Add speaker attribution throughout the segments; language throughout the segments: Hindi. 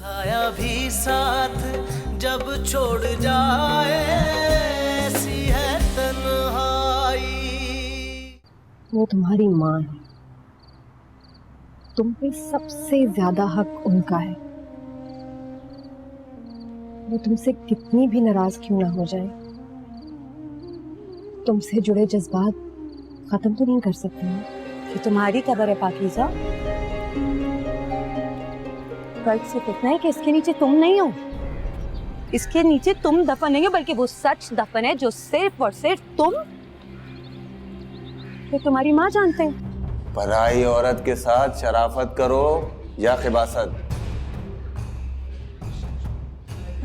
Speaker 1: साया भी साथ जब छोड़ जाए ऐसी है तन्हाई।
Speaker 2: वो तुम्हारी माँ है, तुम पे सबसे ज्यादा हक उनका है। वो तुमसे कितनी भी नाराज क्यों ना हो जाए, तुमसे जुड़े जज्बात खत्म तो नहीं कर सकते ना।
Speaker 3: ये तुम्हारी कदर है पाकीज़ा। फर्क सिर्फ इतना है कि इसके नीचे तुम नहीं हो, इसके नीचे तुम दफन नहीं हो, बल्कि वो सच दफन है जो सिर्फ और सिर्फ तुम तो तुम्हारी माँ जानते हैं।
Speaker 4: पराई औरत के साथ शराफत करो या खिबासत,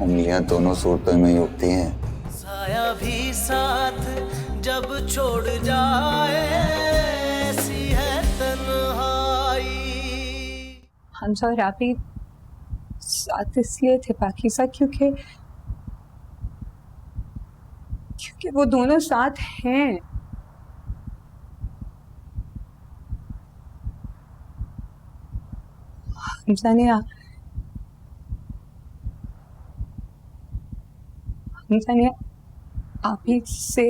Speaker 4: उंगलियां दोनों सूरतों में ही उगती हैं।
Speaker 1: साया भी साथ जब छोड़ जाए ऐसी है तन्हाई।
Speaker 3: हमजा और आपी साथ इसलिए थे पाकीज़ा क्योंकि वो दोनों साथ हैं। हमजा ने आपी से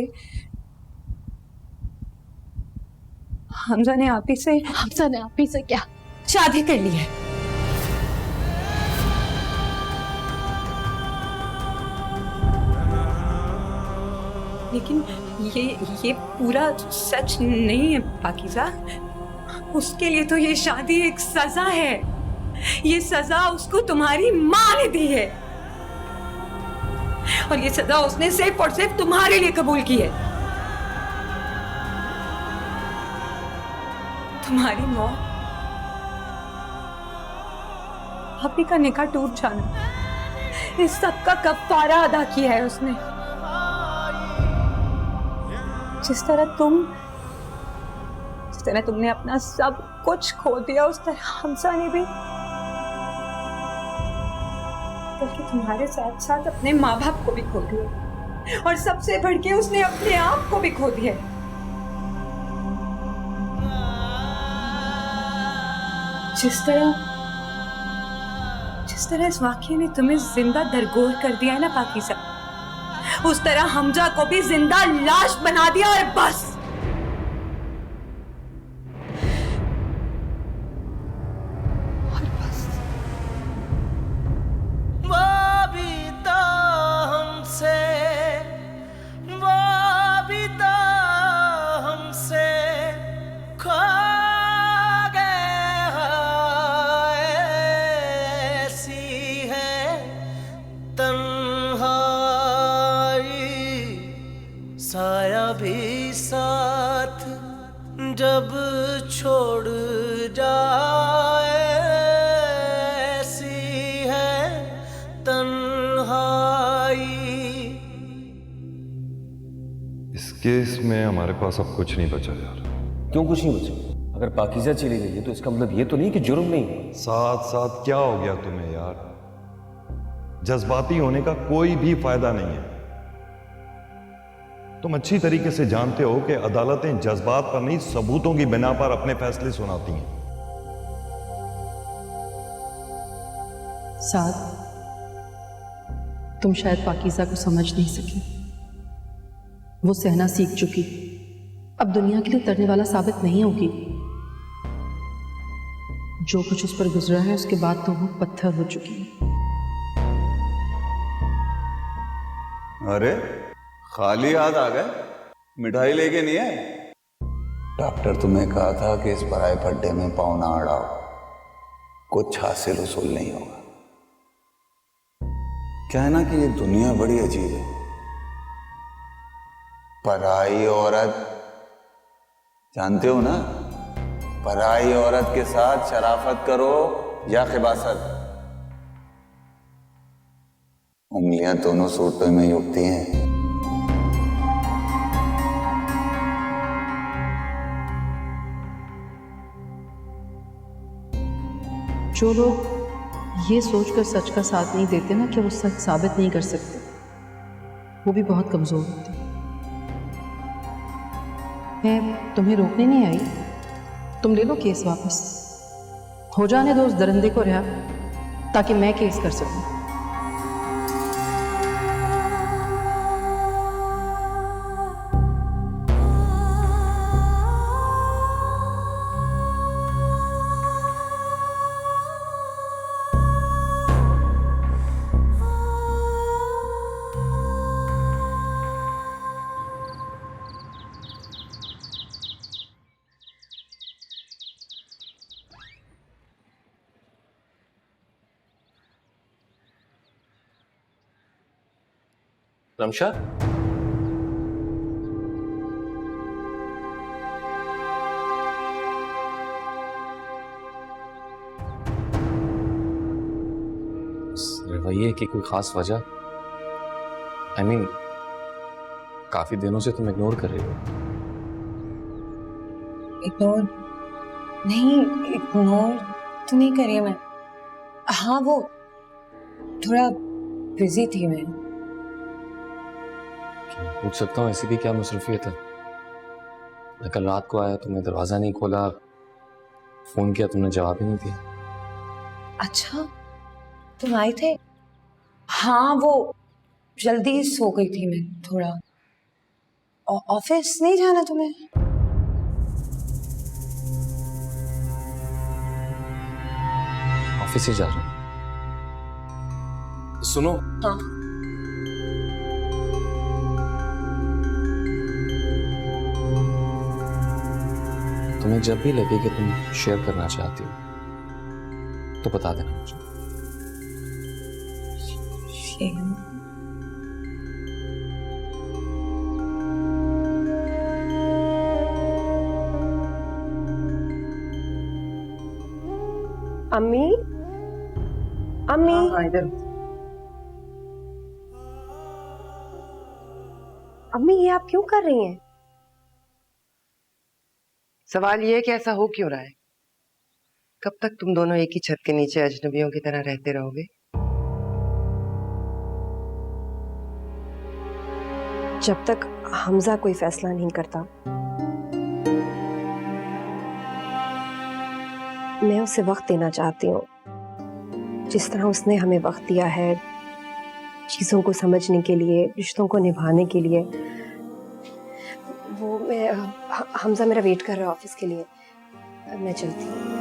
Speaker 3: हमजा ने आपी से क्या शादी कर ली है। लेकिन ये पूरा सच नहीं है पाकीज़ा। उसके लिए तो ये शादी एक सजा है। ये सजा उसको तुम्हारी माँ ने दी है और ये सजा उसने सिर्फ और सिर्फ तुम्हारे लिए कबूल की है। तुम्हारी मौत, आपी का निकाह टूट जाना, इस सब का कफारा अदा किया है उसने। जिस तरह तुमने अपना सब कुछ खो दिया, उस तरह हमजा ने भी, बल्कि तुम्हारे साथ साथ अपने माँ बाप को भी खो दिया और सबसे बढ़ के उसने अपने आप को भी खो दिया। जिस तरह इस वाकये ने तुम्हें जिंदा दरगोर कर दिया है ना पाकीज़ा, उस तरह हमजा को भी जिंदा लाश बना दिया और बस।
Speaker 1: साया भी साथ जब छोड़ जाए ऐसी है तन्हाई।
Speaker 5: इस केस में हमारे पास अब कुछ नहीं बचा यार।
Speaker 6: क्यों कुछ नहीं बचा? अगर पाकीज़ा चली गई है तो इसका मतलब ये तो नहीं कि जुर्म नहीं है।
Speaker 5: साथ साथ क्या हो गया तुम्हें यार? जज्बाती होने का कोई भी फायदा नहीं है। तुम अच्छी तरीके से जानते हो कि अदालतें जज्बात पर नहीं, सबूतों की बिना पर अपने फैसले सुनाती हैं।
Speaker 7: साथ, तुम शायद पाकीज़ा को समझ नहीं सकी। वो सहना सीख चुकी, अब दुनिया के लिए तरने वाला साबित नहीं होगी। जो कुछ उस पर गुजरा है उसके बाद तो वो पत्थर हो चुकी है।
Speaker 4: अरे खाली हाथ आ गए, मिठाई लेके नहीं आए? डॉक्टर तुम्हें कहा था कि इस पराए फड्डे में पाँव ना अड़ाओ, कुछ हासिल उसूल नहीं होगा। क्या है ना कि ये दुनिया बड़ी अजीब है। पराई औरत, जानते हो ना, पराई औरत के साथ शराफत करो या खिबासत, उंगलियां दोनों सूरतों में ही उगती हैं।
Speaker 7: जो लोग ये सोचकर सच का साथ नहीं देते ना कि वो सच साबित नहीं कर सकते, वो भी बहुत कमजोर होते हैं। मैं तुम्हें रोकने नहीं आई, तुम ले लो केस वापस, हो जाने दो उस दरिंदे को रिहा, ताकि मैं केस कर सकूं।
Speaker 6: रमशा, रवैये की कोई खास वजह? आई मीन काफी दिनों से तुम इग्नोर कर रही हो।
Speaker 2: इग्नोर नहीं, इग्नोर तो नहीं कर रही मैं। हाँ, वो थोड़ा बिजी थी मैं।
Speaker 6: पूछ सकता हूँ ऐसी भी क्या मसरूफियत है? मैं कल रात को आया, तुमने दरवाजा नहीं खोला, फोन किया तुमने जवाब ही नहीं दिया।
Speaker 2: अच्छा, तुम आए थे? हाँ, वो जल्दी सो गई थी मैं थोड़ा। ऑफिस नहीं जाना तुम्हें?
Speaker 6: ऑफिस ही जा रहा हूँ। सुनो,
Speaker 2: हाँ।
Speaker 6: तुम्हें जब भी लगे कि तुम शेयर करना चाहती हो तो बता देना मुझे।
Speaker 2: अम्मी, अम्मी। अम्मी, ये आप क्यों कर रही हैं?
Speaker 8: सवाल ये है कि ऐसा हो क्यों रहा है? कब तक तुम दोनों एक ही छत के नीचे अजनबियों की तरह रहते रहोगे?
Speaker 2: जब तक हमजा कोई फैसला नहीं करता, मैं उसे वक्त देना चाहती हूँ, जिस तरह उसने हमें वक्त दिया है चीज़ों को समझने के लिए, रिश्तों को निभाने के लिए। वो मैं हमजा मेरा वेट कर रहा है ऑफिस के लिए, मैं चलती हूँ।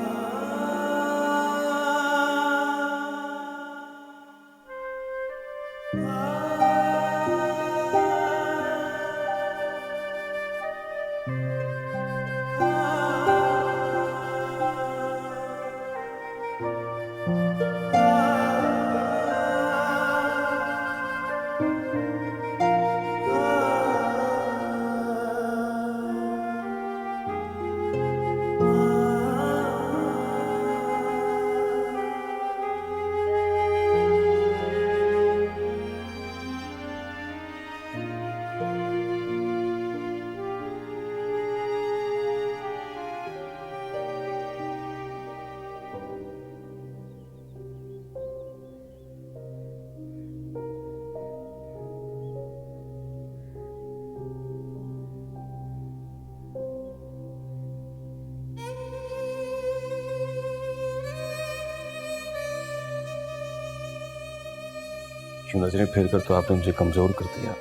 Speaker 6: यूं नजरें फेर कर तो आपने मुझे कमजोर कर दिया।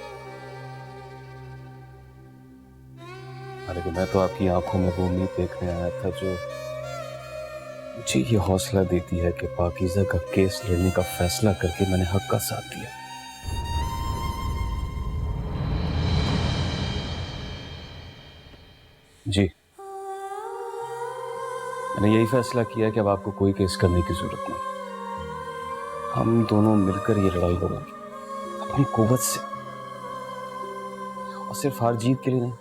Speaker 6: हालांकि मैं तो आपकी आंखों में वो उम्मीद देखने आया था जो मुझे ये हौसला देती है कि पाकीज़ा का केस लड़ने का फैसला करके मैंने हक का साथ दिया। जी, मैंने यही फैसला किया कि अब आपको कोई केस करने की जरूरत नहीं। हम दोनों मिलकर ये लड़ाई लड़ेंगे अपनी कुव्वत से, और सिर्फ हार जीत के लिए नहीं,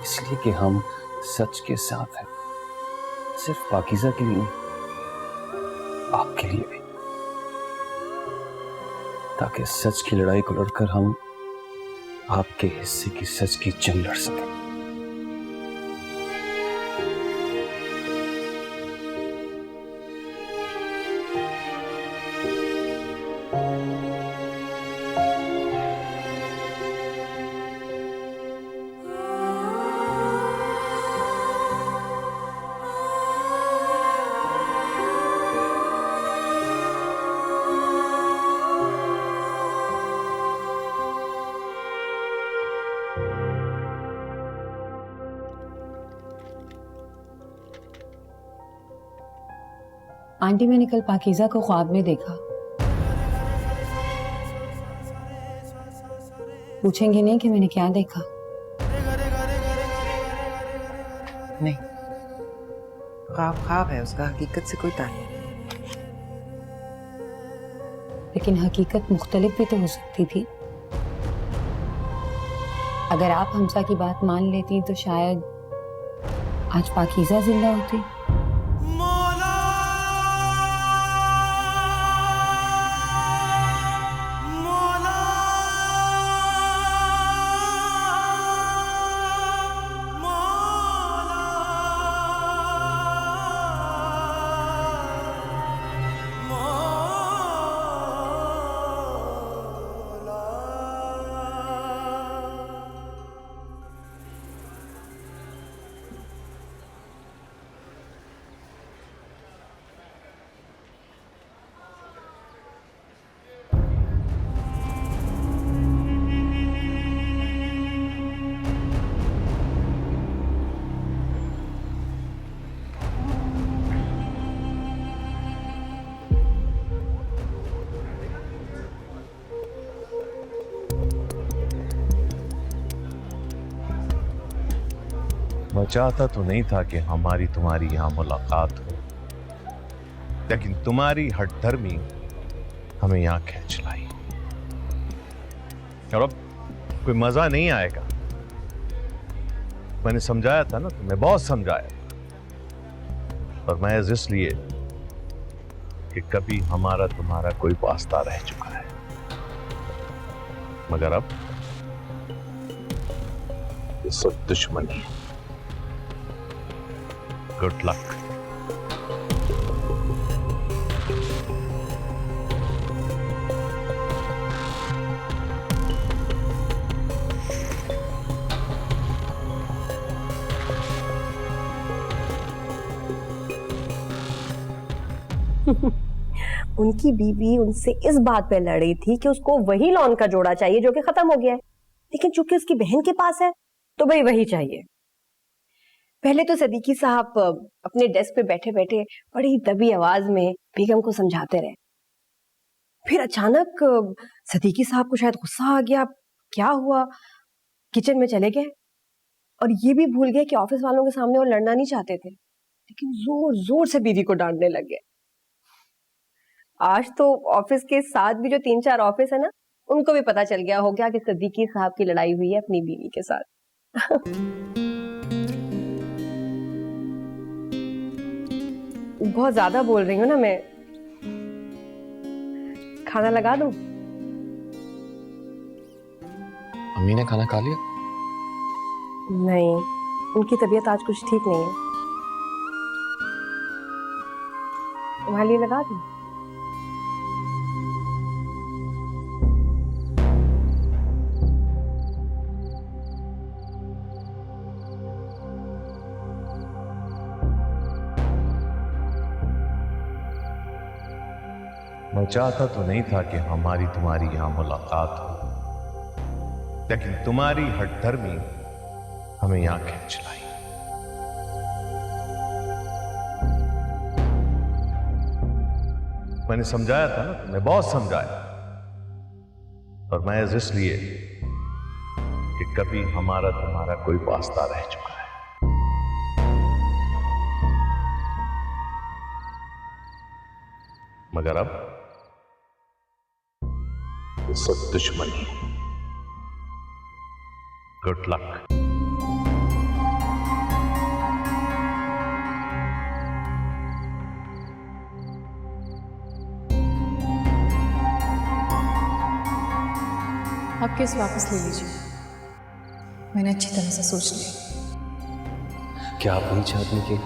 Speaker 6: इसलिए कि हम सच के साथ हैं। सिर्फ पाकीज़ा के लिए नहीं, आपके लिए भी, ताकि सच की लड़ाई को लड़कर हम आपके हिस्से की सच की जंग लड़ सकें।
Speaker 3: आंटी, मैंने कल पाकीज़ा को ख्वाब में देखा। पूछेंगे नहीं कि मैंने क्या देखा?
Speaker 8: नहीं, ख्वाब ख्वाब है, उसका हकीकत से कोई ताल्लुक नहीं।
Speaker 3: लेकिन हकीकत मुख्तलिफ भी तो हो सकती थी। अगर आप हमसा की बात मान लेती तो शायद आज पाकीज़ा जिंदा होती।
Speaker 6: मैं चाहता तो नहीं था कि हमारी तुम्हारी यहां मुलाकात हो, लेकिन तुम्हारी हठधर्मी हमें यहां खींच लाई। और अब कोई मजा नहीं आएगा। मैंने समझाया था ना, तुम्हें बहुत समझाया था, और मैं इसलिए कि कभी हमारा तुम्हारा कोई वास्ता रह चुका है, मगर अब ये सब दुश्मनी है। Good luck.
Speaker 2: उनकी बीवी उनसे इस बात पे लड़ी थी कि उसको वही लॉन का जोड़ा चाहिए जो कि खत्म हो गया है, लेकिन चूंकि उसकी बहन के पास है तो भाई वही चाहिए। पहले तो सदीकी साहब अपने डेस्क पे बैठे बैठे बड़ी दबी आवाज में बेगम को समझाते रहे। फिर अचानक सदीकी साहब को शायद गुस्सा आ गया, क्या हुआ, किचन में चले गए और ये भी भूल गए कि ऑफिस वालों के सामने वो लड़ना नहीं चाहते थे, लेकिन जोर जोर से बीवी को डांटने लग गए। आज तो ऑफिस के साथ भी जो 3-4 ऑफिस है ना, उनको भी पता चल गया हो गया कि सदीकी साहब की लड़ाई हुई है अपनी बीवी के साथ। बहुत ज्यादा बोल रही हूँ ना मैं, खाना लगा दूं?
Speaker 6: अम्मी ने खाना खा लिया?
Speaker 2: नहीं, उनकी तबीयत आज कुछ ठीक नहीं है। तुम्हारे लिए लगा दूं?
Speaker 6: मैं चाहता तो नहीं था कि हमारी तुम्हारी यहां मुलाकात हो, लेकिन तुम्हारी हठधर्मी हमें यहां खींच लाई। मैंने समझाया था ना, तुम्हें बहुत समझाया, और मैं इसलिए कि कभी हमारा तुम्हारा कोई वास्ता रह चुका है, मगर अब ये सब दुश्मनी। Good luck.
Speaker 7: आप केस वापस ले लीजिए, मैंने अच्छी तरह से सोच लिया।
Speaker 6: क्या आप नहीं चाहते कि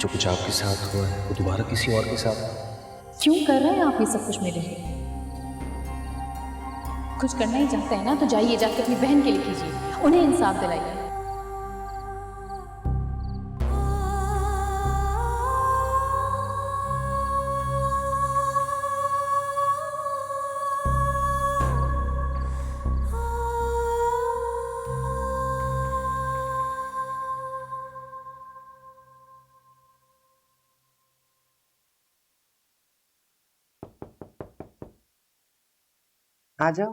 Speaker 6: जो कुछ आपके साथ हुआ है वो दोबारा किसी और के साथ?
Speaker 7: क्यों कर रहे हैं आप ये सब कुछ मेरे लिए? कुछ करना ही चाहते हैं ना, तो जाइए जाके अपनी बहन के लिए कीजिए, उन्हें इंसाफ दिलाइए।
Speaker 8: आ जाओ।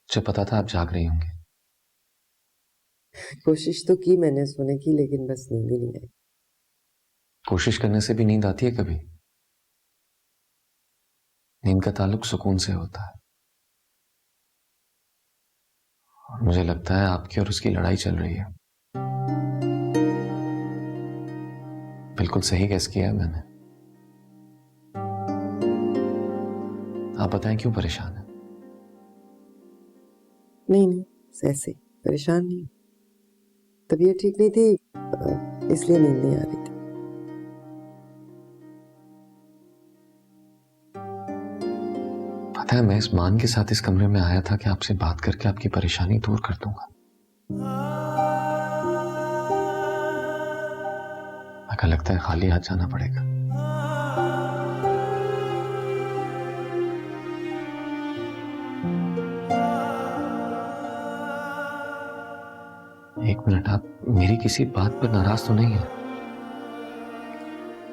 Speaker 6: मुझे पता था आप जाग रही होंगी।
Speaker 8: कोशिश तो की मैंने सोने की, लेकिन बस नींद ही नहीं आई।
Speaker 6: कोशिश करने से भी नींद आती है कभी? नींद का ताल्लुक सुकून से होता है, और मुझे लगता है आपकी और उसकी लड़ाई चल रही है। बिल्कुल सही गेस किया है मैंने। आप बताएं क्यों परेशान है?
Speaker 8: नहीं नहीं, ऐसे ही, परेशान नहीं। तबीयत ठीक नहीं थी, इसलिए नींद नहीं आ रही थी।
Speaker 6: पता है, मैं इस मान के साथ इस कमरे में आया था कि आपसे बात करके आपकी परेशानी दूर कर दूंगा, मगर लगता है खाली हाथ जाना पड़ेगा। एक मिनट, आप मेरी किसी बात पर नाराज तो नहीं है?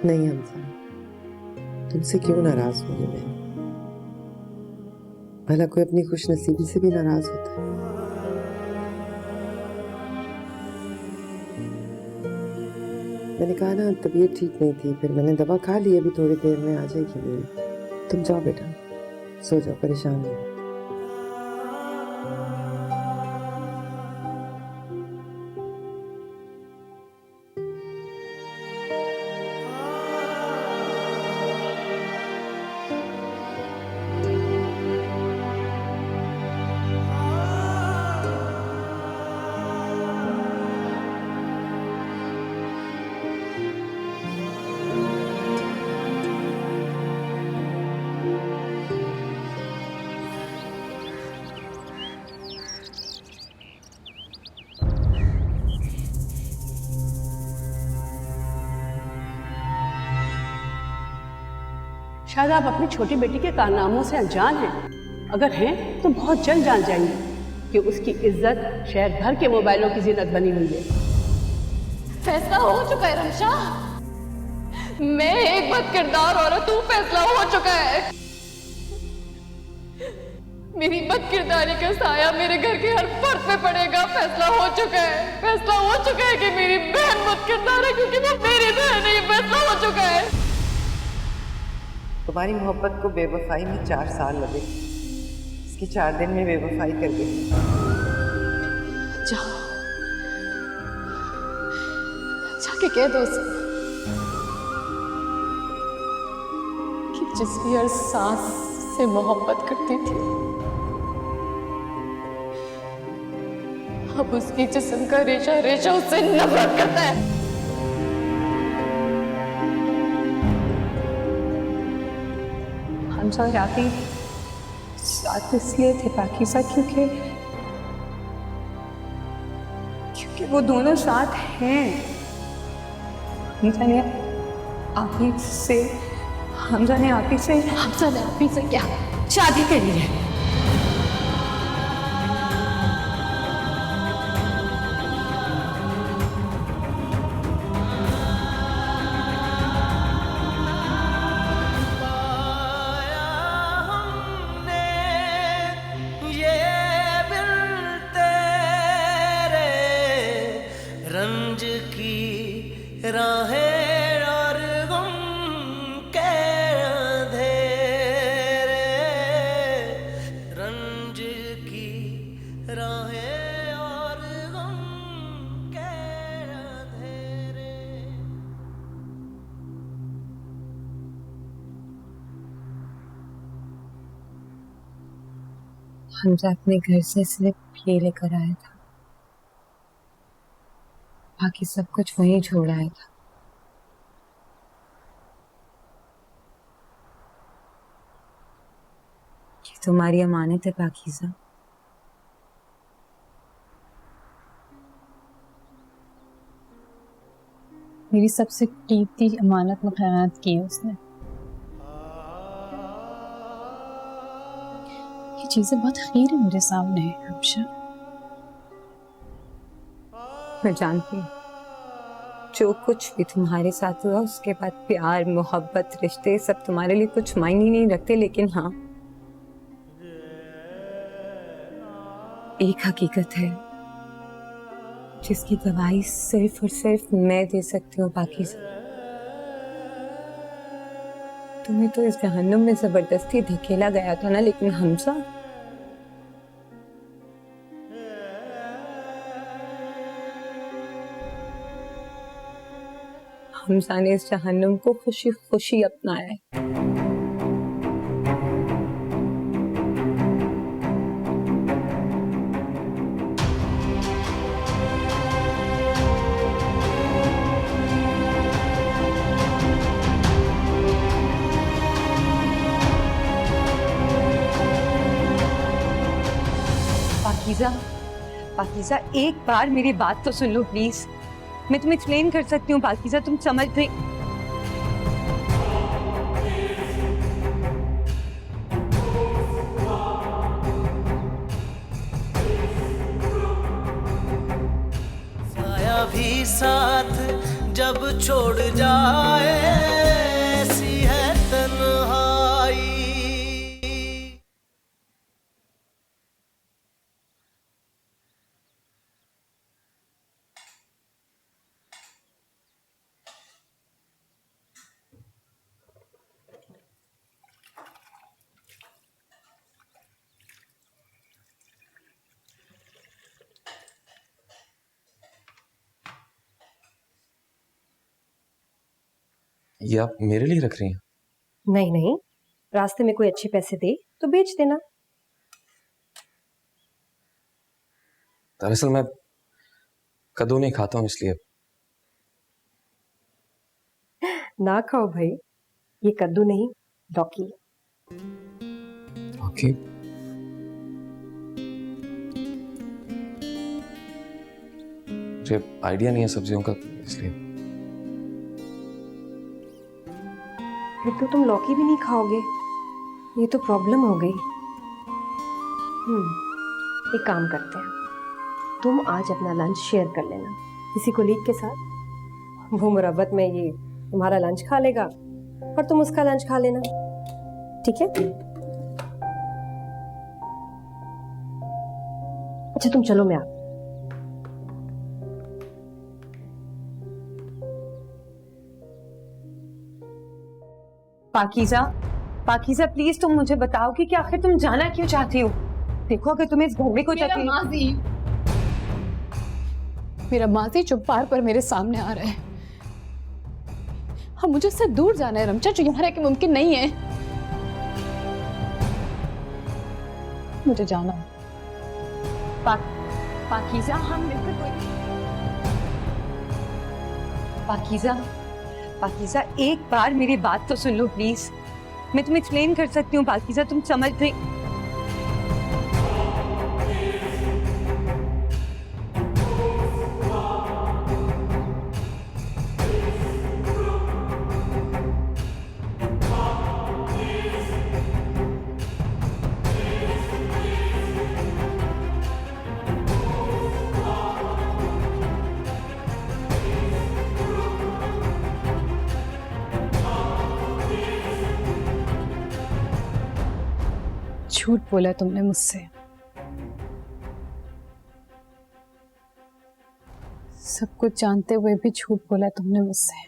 Speaker 8: नहीं हमजा, तुमसे क्यों नाराज होगी मैं? भला कोई अपनी खुशनसीबी से भी नाराज होता है? मैंने कहा ना, तबीयत ठीक नहीं थी, फिर मैंने दवा खा ली, अभी थोड़ी देर में आ जाएगी नींद। तुम जाओ बेटा, सो जाओ, परेशान नहीं।
Speaker 9: शायद आप अपनी छोटी बेटी के कारनामों से अनजान हैं। अगर हैं तो बहुत जल्द जान जाएंगे कि उसकी इज्जत शहर भर के मोबाइलों की जीनत बनी हुई है।
Speaker 10: फैसला हो चुका है रमशा, मैं एक बद किरदार औरत हूँ। फैसला हो चुका है, मेरी बद किरदारी का साया मेरे घर के हर फर्द पे पड़ेगा। फैसला हो चुका है, फैसला हो चुका है कि मेरी बहन बद किरदार है, क्योंकि वो मेरी बहन है। ये फैसला हो चुका है।
Speaker 8: तुम्हारी मोहब्बत को बेवफाई में 4 साल लगे, इसकी 4 दिन में बेवफाई कर गई।
Speaker 10: जाके कह दो उसे कि जिसकी हर सांस से मोहब्बत करती थी, अब उसकी जिस्म का रेशा रेशा उससे नफरत करता है।
Speaker 3: हमजा और आफी साथ इसलिए थे पाकीज़ा क्योंकि वो दोनों साथ हैं। हमजा ने आपी से क्या शादी कर ली है।
Speaker 1: रंज की राहें और गम के अंधेरे, रंज की राहें और गम के अंधेरे।
Speaker 3: हमजा अपने घर से सिर्फ ये लेकर आया था, बाकी सब कुछ वहीं छोड़ आया था। ये तुम्हारी अमानत है पाकीज़ा। मेरी सबसे कीमती अमानत में खयानत की है उसने।
Speaker 7: बाकी चीजें बहुत हकीर है मेरे सामने हमेशा।
Speaker 3: मैं जानती हूँ जो कुछ भी तुम्हारे साथ हुआ उसके बाद प्यार मोहब्बत रिश्ते सब तुम्हारे लिए कुछ मायने नहीं रखते, लेकिन हाँ एक हकीकत है जिसकी गवाही सिर्फ और सिर्फ मैं दे सकती हूँ पाकीज़ा। तुम्हें तो इस जहन्नुम में जबरदस्ती धकेला गया था ना, लेकिन हमजा ने इस जहन्नुम को खुशी खुशी अपनाया है। पाकीज़ा, पाकीज़ा एक बार मेरी बात तो सुन लो प्लीज। मैं तुम्हें एक्सप्लेन कर सकती हूँ पाकीज़ा, तुम समझ नहीं।
Speaker 1: साया भी साथ जब छोड़ जाए ऐसी है तन्हाई।
Speaker 6: ये आप मेरे लिए रख रही हैं?
Speaker 2: नहीं नहीं, रास्ते में कोई अच्छे पैसे दे तो बेच देना।
Speaker 6: दरअसल मैं कद्दू नहीं खाता हूँ, इसलिए।
Speaker 2: ना खाओ भाई, ये कद्दू नहीं लौकी।
Speaker 6: ओके। मुझे आइडिया नहीं है सब्जियों का, इसलिए।
Speaker 2: फिर तो तुम लौकी भी नहीं खाओगे, ये तो प्रॉब्लम हो गई। एक काम करते हैं, तुम आज अपना लंच शेयर कर लेना किसी कोलीग के साथ। वो मुरब्बत में ये तुम्हारा लंच खा लेगा और तुम उसका लंच खा लेना, ठीक है? अच्छा तुम चलो, मैं आ।
Speaker 3: पाकीज़ा, पाकीज़ा प्लीज तुम मुझे बताओ कि आखिर तुम जाना क्यों चाहती हो? देखो अगर तुम्हें इस घोड़े को
Speaker 7: मेरा माजी जो बार बार मेरे सामने आ रहा है। हम मुझे उससे दूर जाना है रमचा, जो यहाँ रह के मुमकिन नहीं है। मुझे जाना है।
Speaker 3: पाकीज़ा हम मिलकर कोई पाकीज़ा, पाकीज़ा एक बार मेरी बात तो सुन लो प्लीज। मैं तुम्हें एक्सप्लेन कर सकती हूँ पाकीज़ा, तुम समझ नहीं।
Speaker 7: झूठ बोला तुमने मुझसे। सब कुछ जानते हुए भी झूठ बोला तुमने मुझसे।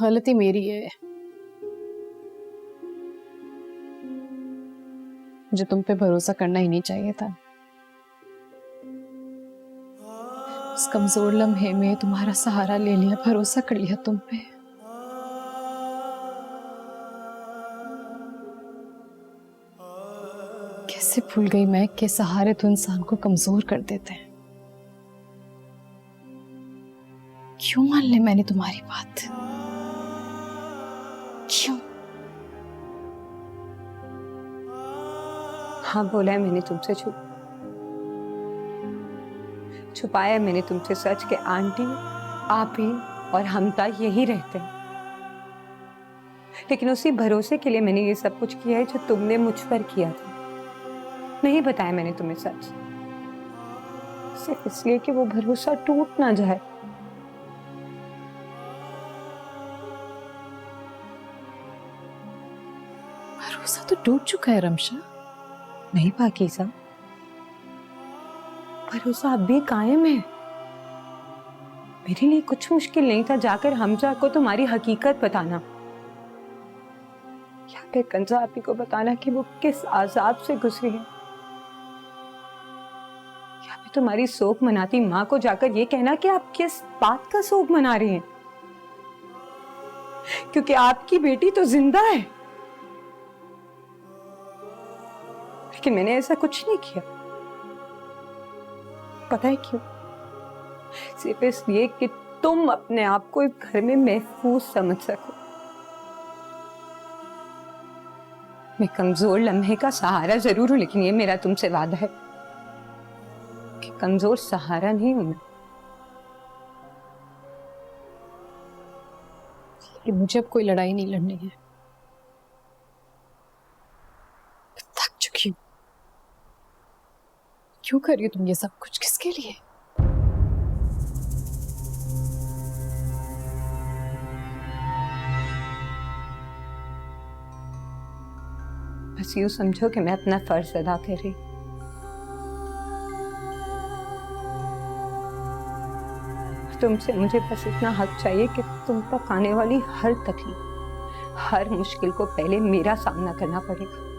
Speaker 7: गलती मेरी है। मुझे तुम पे भरोसा करना ही नहीं चाहिए था। उस कमजोर लम्हे में तुम्हारा सहारा ले लिया, भरोसा कर लिया तुम पे। कैसे भूल गई मैं कि सहारे तो इंसान को कमजोर कर देते हैं। क्यों मान ले मैंने तुम्हारी बात? क्यों?
Speaker 3: हाँ बोला है मैंने तुमसे, छुपाया है मैंने तुमसे सच के आंटी, आप ही और हमता यही रहते हैं। लेकिन उसी भरोसे के लिए मैंने ये सब कुछ किया है जो तुमने मुझ पर किया था। नहीं बताया मैंने तुम्हें सच, सिर्फ इसलिए कि वो भरोसा टूट ना जाए।
Speaker 7: भरोसा तो टूट चुका है रमशा।
Speaker 3: नहीं पाकीज़ा, भरोसा अब भी कायम है। मेरे लिए कुछ मुश्किल नहीं था जाकर हमजा को तुम्हारी हकीकत बताना, या फिर कंजा आपी को बताना कि वो किस आजाब से गुजरी है, या फिर तुम्हारी शोक मनाती माँ को जाकर ये कहना कि आप किस बात का शोक मना रही हैं, क्योंकि आपकी बेटी तो जिंदा है। लेकिन मैंने ऐसा कुछ नहीं किया। पता है क्यों? सिर्फ इसलिए कि तुम अपने आप को इस घर में महफूज समझ सको। मैं कमजोर लम्हे का सहारा जरूर हूं, लेकिन ये मेरा तुमसे वादा है कि कमजोर सहारा नहीं हूं मैं।
Speaker 7: कि मुझे अब कोई लड़ाई नहीं लड़नी है। थक चुकी हूं। क्यों कर रही हो तुम ये सब कुछ? किसके लिए?
Speaker 3: बस यूं समझो कि मैं अपना फर्ज अदा कर रही। तुमसे मुझे बस इतना हक चाहिए कि तुम तक आने वाली हर तकलीफ, हर मुश्किल को पहले मेरा सामना करना पड़ेगा।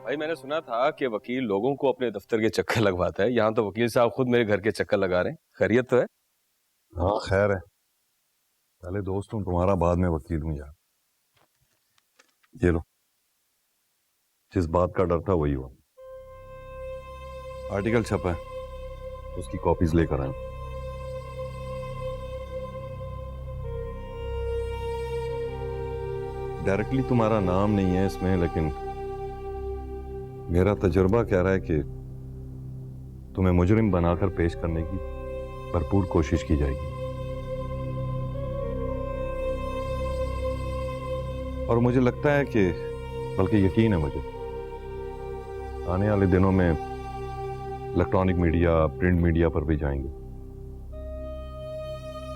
Speaker 6: भाई मैंने सुना था कि वकील लोगों को अपने दफ्तर के चक्कर लगवाता है। यहाँ तो वकील साहब खुद मेरे घर के चक्कर लगा रहे हैं। खैरियत तो है?
Speaker 5: हाँ खैर है। पहले दोस्त हूँ तुम्हारा, बाद में वकील हूँ यार। ये लो, जिस बात का डर था वही हुआ। आर्टिकल छपा है, उसकी कॉपीज लेकर आए। डायरेक्टली तुम्हारा नाम नहीं है इसमें, लेकिन मेरा तजुर्बा कह रहा है कि तुम्हें मुजरिम बनाकर पेश करने की भरपूर कोशिश की जाएगी। और मुझे लगता है कि, बल्कि यकीन है मुझे, आने वाले दिनों में इलेक्ट्रॉनिक मीडिया, प्रिंट मीडिया पर भी जाएंगे।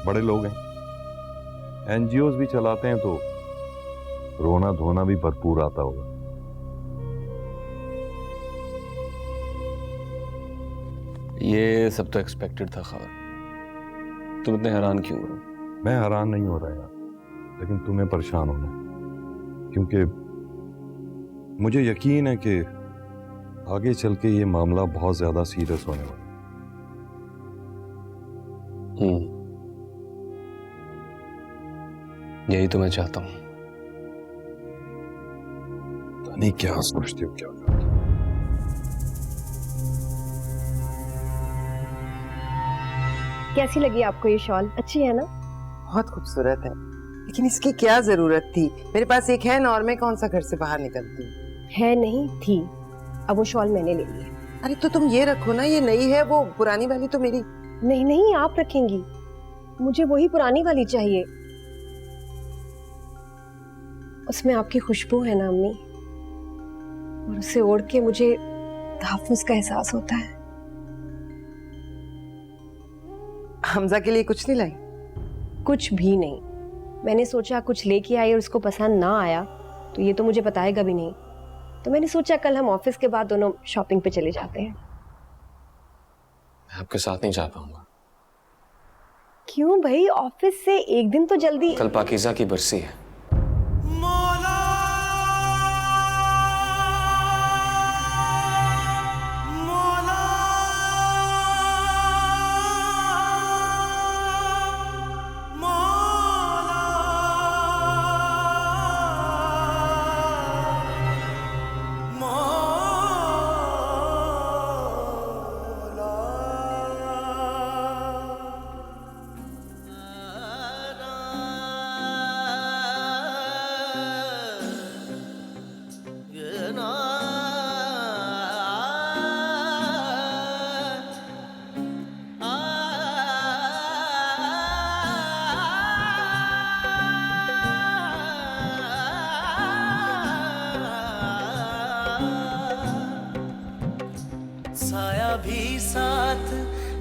Speaker 5: बड़े लोग हैं, एनजीओज भी चलाते हैं, तो रोना धोना भी भरपूर आता होगा।
Speaker 6: ये सब तो एक्सपेक्टेड था खबर। तुम इतने हैरान क्यों हो रहे हो?
Speaker 5: मैं हैरान नहीं हो रहा यार, लेकिन तुम्हें परेशान होना है, क्योंकि मुझे यकीन है कि आगे चल के ये मामला बहुत ज्यादा सीरियस होने वाला है।
Speaker 6: यही तो मैं चाहता हूं।
Speaker 5: नहीं क्या सोचते हो, क्या करते हो?
Speaker 2: कैसी लगी आपको ये शॉल? अच्छी है ना?
Speaker 8: बहुत खूबसूरत है, लेकिन इसकी क्या जरूरत थी? मेरे पास एक है ना, और मैं कौन सा घर से बाहर निकलती हूँ?
Speaker 2: है नहीं थी, अब वो शॉल मैंने ले ली है।
Speaker 8: अरे तो तुम ये रखो ना, ये नई है, वो पुरानी वाली तो मेरी।
Speaker 2: नहीं नहीं, आप रखेंगी, मुझे वही पुरानी वाली चाहिए। उसमें आपकी खुशबू है ना अम्मी, और उसे ओढ़ के मुझे तहफ्फुज़ का एहसास होता है।
Speaker 8: हमजा के लिए कुछ नहीं लाई?
Speaker 2: कुछ भी नहीं। मैंने सोचा कुछ लेके आई और उसको पसंद ना आया तो ये तो मुझे बताएगा भी नहीं, तो मैंने सोचा कल हम ऑफिस के बाद दोनों शॉपिंग पे चले जाते हैं।
Speaker 6: मैं आपके साथ नहीं जा पाऊंगा।
Speaker 2: क्यों भाई, ऑफिस से एक दिन तो जल्दी।
Speaker 6: कल पाकीज़ा की बरसी है।
Speaker 1: साया भी साथ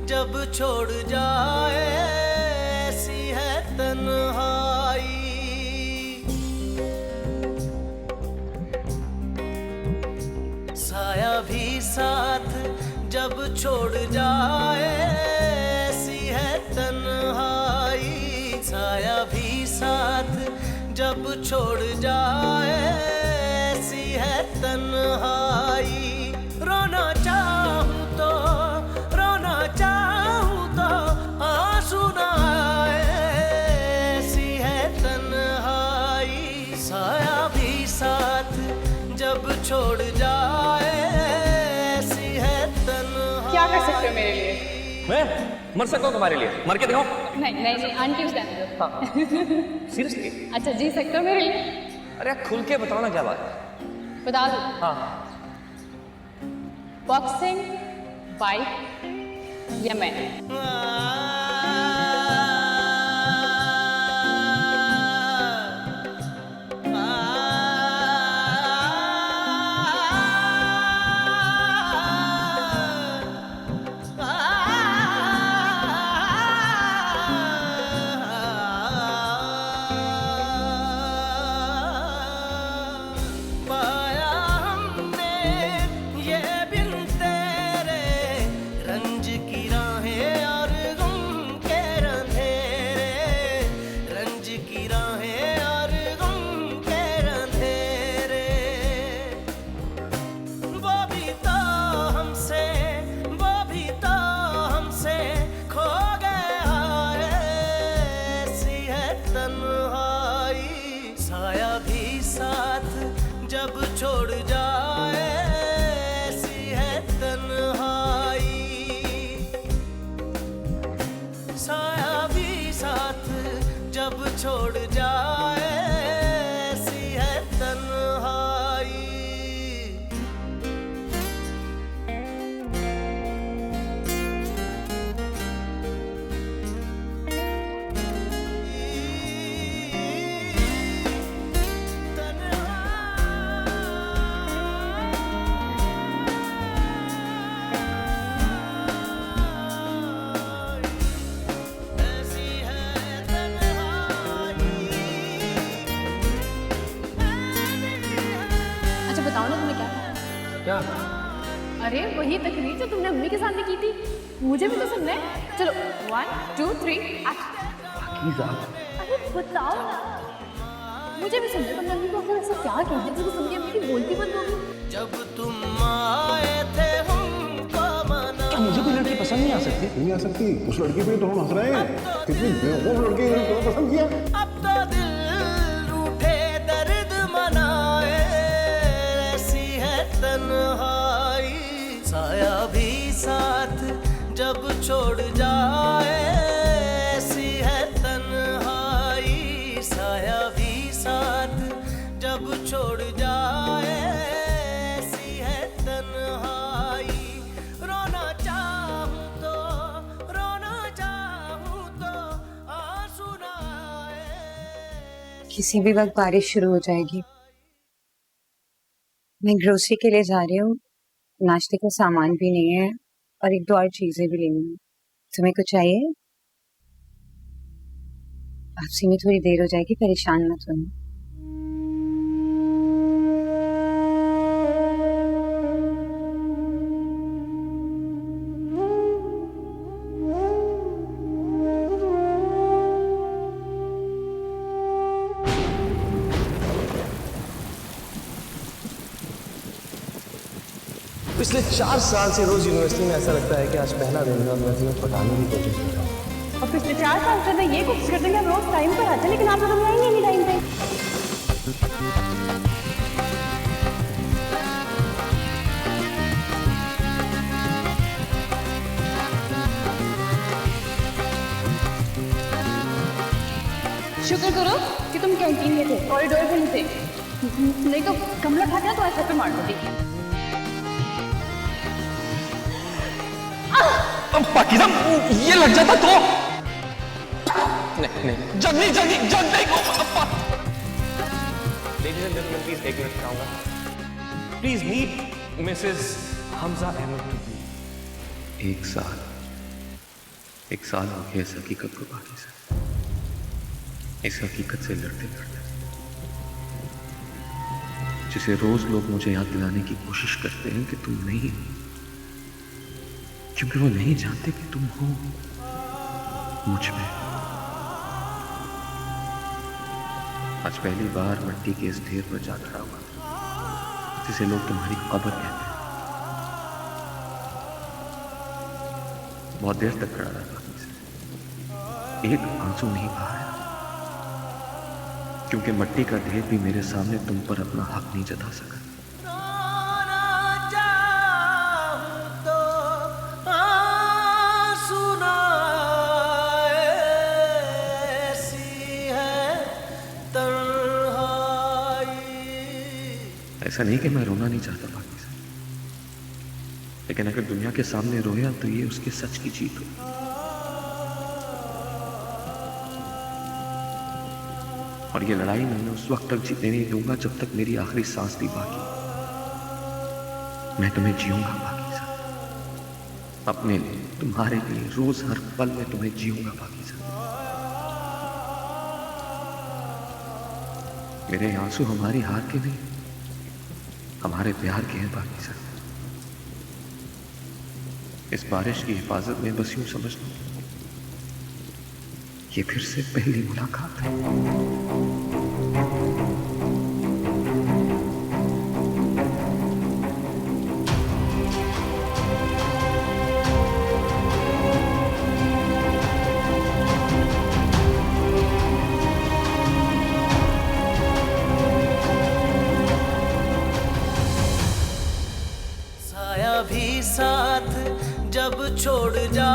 Speaker 1: जब छोड़ जाए ऐसी है तन्हाई। साया भी साथ जब छोड़ जाए ऐसी है तन्हाई। साया भी साथ जब छोड़ जाए ऐसी है तन्हाई। रोना चाहूं तो आंसू ना आए ऐसी है तन्हाई। साया भी साथ जब छोड़ जाए ऐसी है तन्हाई।
Speaker 10: क्या कर सकते हो मेरे लिए?
Speaker 6: मैं मर सकता हूँ तुम्हारे लिए, मर के दिखाओ।
Speaker 10: नहीं नहीं नहीं, आंटी उस टाइम।
Speaker 6: सीरियसली?
Speaker 10: अच्छा, जी सकते हो मेरे लिए?
Speaker 6: अरे खुल के बताओ ना क्या बात है।
Speaker 10: बता दो।
Speaker 6: हाँ।
Speaker 10: बॉक्सिंग, बाइक या मैं?
Speaker 1: पाया हमने ये बिन तेरे रंज की राहें और गम के अंधेरे। रंज की राहें और गम के अंधेरे। वो भी तो हमसे खो गया ऐसी है तन्हाई। साया भी साथ जब छोड़ जाए ऐसी है तन्हाई। साया भी साथ जब छोड़ जाए ऐसी है तन्हाई।
Speaker 10: अच्छा बताओ ना, तुम्हें क्या था?
Speaker 6: क्या?
Speaker 10: अरे वही तकरीर जो तुमने अम्मी के सामने की थी, मुझे भी तो सुनना है। चलो 1 2 3
Speaker 6: पाकीज़ा।
Speaker 10: अरे बताओ ना, मुझे भी सुनना है। तुमने अम्मी को अगर ऐसा क्या कह दिया जो सुन के अम्मी की बोलती बंद हो गई?
Speaker 1: जब तुम आए थे हमको मना।
Speaker 6: क्या मुझे कोई लड़की पसंद नहीं आ सकती?
Speaker 11: नहीं आ सकती? उस लड़की पे तो हम हंस रहे हैं। कितनी बेवकूफ लड़की है, तुम्हें पसंद किया।
Speaker 1: अब तो दिल रूठे दर्द मनाए ऐसी है तन्हाई। साया भी साथ जब छोड़ जाए ऐसी है तन्हाई। साया भी साथ जब छोड़ जाए ऐसी है तन्हाई। रोना चाहूं तो आंसू ना आए।
Speaker 3: किसी भी वक्त बारिश शुरू हो जाएगी। मैं ग्रोसरी के लिए जा रही हूँ, नाश्ते का सामान भी नहीं है और 1-2 और चीजें भी लेनी है। तुम्हें कुछ चाहिए? वापसी में थोड़ी देर हो जाएगी, परेशान मत होना।
Speaker 6: पिछले 4 साल से रोज यूनिवर्सिटी में ऐसा लगता है कि आज पहला दिन है और मैं तुम्हें पटाने की कोशिश कर रहा हूँ।
Speaker 9: और पिछले 4 साल से मैं ये कोशिश करते हैं कि हम रोज टाइम पर आते हैं, लेकिन आप लोग आएंगे नहीं टाइम पे।
Speaker 10: शुक्र करो कि तुम कैंटीन में थे, कॉरिडोर में नहीं थे, नहीं तो कमला खा गया तो ऐसा पे मार देती।
Speaker 6: पाकिज़ा ये लग जाता तो नहीं जल्दी जल्दी जल्दी लेडीज एंड जेंटलमैन प्लीज एक मिनट चाहूंगा। Please meet Mrs Hamza Ahmed Tukli. एक साल हो गया इस हकीकत को पाकिज़ा, इस हकीकत से लड़ते लड़ते, जिसे रोज लोग मुझे याद दिलाने की कोशिश करते हैं कि तुम नहीं, क्योंकि वो नहीं जानते कि तुम हो मुझ में। आज पहली बार मिट्टी के इस ढेर पर जा खड़ा हुआ, जिसे लोग तुम्हारी कब्र कहते हैं। बहुत देर तक खड़ा रहा, एक आंसू नहीं बहाया, क्योंकि मिट्टी का ढेर भी मेरे सामने तुम पर अपना हक नहीं जता सका। ऐसा नहीं कि मैं रोना नहीं चाहता पाकिज़ा, लेकिन अगर दुनिया के सामने रोया तो ये उसके सच की जीत हो। और ये लड़ाई मैं उस वक्त तक जीतने नहीं दूंगा जब तक मेरी आखिरी सांस भी बाकी। मैं तुम्हें जीऊंगा पाकिज़ा, अपने लिए, तुम्हारे लिए, रोज हर पल में तुम्हें जीऊंगा पाकिज़ा। मेरे आंसू हमारी हार के नहीं, हमारे प्यार के हैं पाकिज़ा। इस बारिश की हिफाजत में बस यूं समझ लो, ये फिर से पहली मुलाकात है।
Speaker 1: साया भी साथ जब छोड़ जा